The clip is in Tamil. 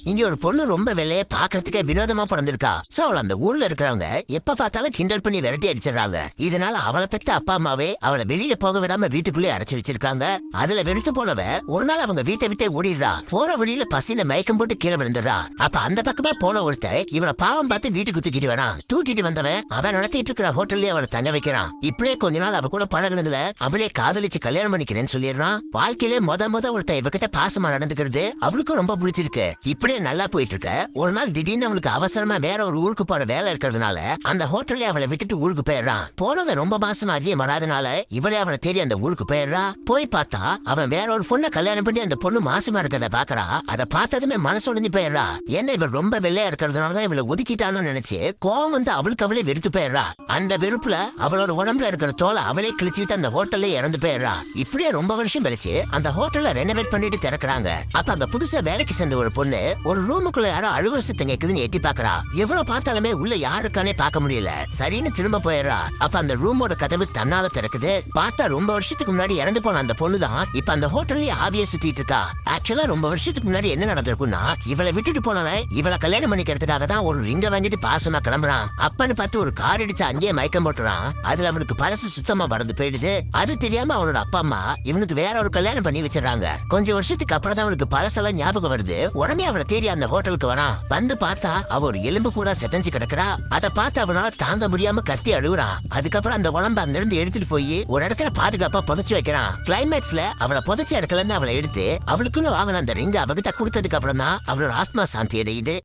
இங்க ஒரு பொண்ணு ரொம்ப வெள்ளைய பாக்குறதுக்கே வினோதமா பிறந்திருக்கா. சோ அவள அந்த ஊர்ல இருக்கிறவங்க எப்ப பார்த்தாலும் கிண்டல் பண்ணி விரட்டி அடிச்சிடறாங்க. இதனால அவளை பெற்ற அப்பா அம்மாவே அவளை வெளியில போக விடாம வீட்டுக்குள்ளே அடைச்சு வச்சிருக்காங்க. அதுல வெறுத்து போனவ ஒரு நாள் அவங்க வீட்டை விட்டே ஓடிடுறா. போற வழியில பசியில மயக்கம் போட்டு கீழே விழுந்துடுறா. அப்ப அந்த பக்கமா போன ஒருத்தர் இவளை பாவம் பார்த்து வீட்டுக்கு தூக்கிட்டு வரான். தூக்கிட்டு வந்தவன் அவன் நடத்திட்டு இருக்கிற ஹோட்டல்லே அவளை தங்க வைக்கிறான். இப்படியே கொஞ்ச நாள் அவ கூட பழகினதுல அவளே காதலிச்சு கல்யாணம் பண்ணிக்கிறேன்னு சொல்லிடுறான். வாழ்க்கையிலே முத ஒருத்தர் இவகிட்ட பாசமா நடந்துக்கிறது அவளுக்கும் ரொம்ப பிடிச்சிருக்கு. இப்படியே நல்லா போயிட்டு இருக்க ஒரு நாள் திடீர்னு அவளுக்கு அவசரமா வேற ஒரு ஊருக்கு போற வேலை இருக்கிறதுனால அந்த ஹோட்டல்ல அவளை விட்டுட்டு ஊருக்கு போயிடுறான். போனவன் ரொம்ப மாசமா அதிகம் வராதனால இவளே அவனை தேடி அந்த ஊருக்கு போயிடுறா. போய் பார்த்தா அவன் வேற ஒரு பொண்ணை கல்யாணம் பண்ணி அந்த பொண்ணு மாசமா இருக்கிறத பாக்குறா. அதை பார்த்ததுமே மனசு உடைஞ்சு போயிடுறா. என்ன இவள் ரொம்ப வெள்ளையா இருக்கிறதுனால இவளை ஒதுக்கிட்டான்னு நினைச்சு கோவம் வந்து அவளுக்கு அவளே வெறுத்து போயிடுறா. அந்த வெறுப்புல அவளோட உடம்புல இருக்கிற தோலை அவளே கிழிச்சுட்டு அந்த ஹோட்டல்ல இறந்து போயிடுறா. இப்படியே ரொம்ப வருஷம் கழிச்சு அந்த ஹோட்டல்ல ரெனோவேட் பண்ணிட்டு திறக்கிறாங்க. அப்ப அந்த புதுசா வேலைக்கு சேர்ந்த ஒரு பொண்ணு ஒரு ரூமுக்குள்ள யாரோ அழுவ சத்தம் கேக்குதுன்னு எட்டி பாக்குறா. எவ்வளவு பார்த்தாலுமே உள்ள யாருக்கானே பார்க்க முடியல. சரின்னு திரும்ப போயிடுறா. அப்ப அந்த ரூமோட கதவு தன்னால திறக்குது. பார்த்தா ரொம்ப வருஷத்துக்கு முன்னாடி இறந்து போன அந்த பொண்ணு தான் இப்ப அந்த ஹோட்டல்ல ஆவிய சுத்திட்டு இருக்கா. ஆக்சுவலா ரொம்ப வருஷத்துக்கு முன்னாடி என்ன நடந்திருக்குன்னா இவளை விட்டுட்டு போனவ இவளை கல்யாணம் பண்ணிக்கிறதுக்காக தான் ஒரு ரிங்க வாங்கிட்டு பாசமா கிளம்புறான். அப்பன்னு பார்த்து ஒரு கார் அடிச்சு அங்கேயே மயக்கம் போட்டுறான். அதுல அவனுக்கு பழசு சுத்தமா மறந்து போயிடுது. அது தெரியாம அவனோட அப்பா அம்மா இவனுக்கு வேற ஒரு கல்யாணம் பண்ணி வச்சிடறாங்க. கொஞ்சம் வருஷத்துக்கு அப்புறம் தான் அவனுக்கு பழசெல்லாம் ஞாபகம் வருது. உடனே அவளை தேடி அந்த ஹோட்டலுக்கு வரான். வந்து பார்த்தா அவ ஒரு எலும்பு கூட செதஞ்சு கிடக்குறா. அதை பார்த்து அவனால தாங்க முடியாம கத்தி அழுகுறான். அதுக்கப்புறம் அந்த உடம்பு அங்க இருந்து எடுத்துட்டு போய் ஒரு இடத்துல பாதுகாப்பா புதைச்சு வைக்கிறான். கிளைமேக்ஸ்ல அவளை புதைச்ச இடத்துல இருந்து அவளை எடுத்து அவளுக்குன்னு வாங்கின அந்த ரிங்க அவகிட்ட கொடுத்ததுக்கு அப்புறம் தான் அவளோட ஆத்மா சாந்தி அடையுது.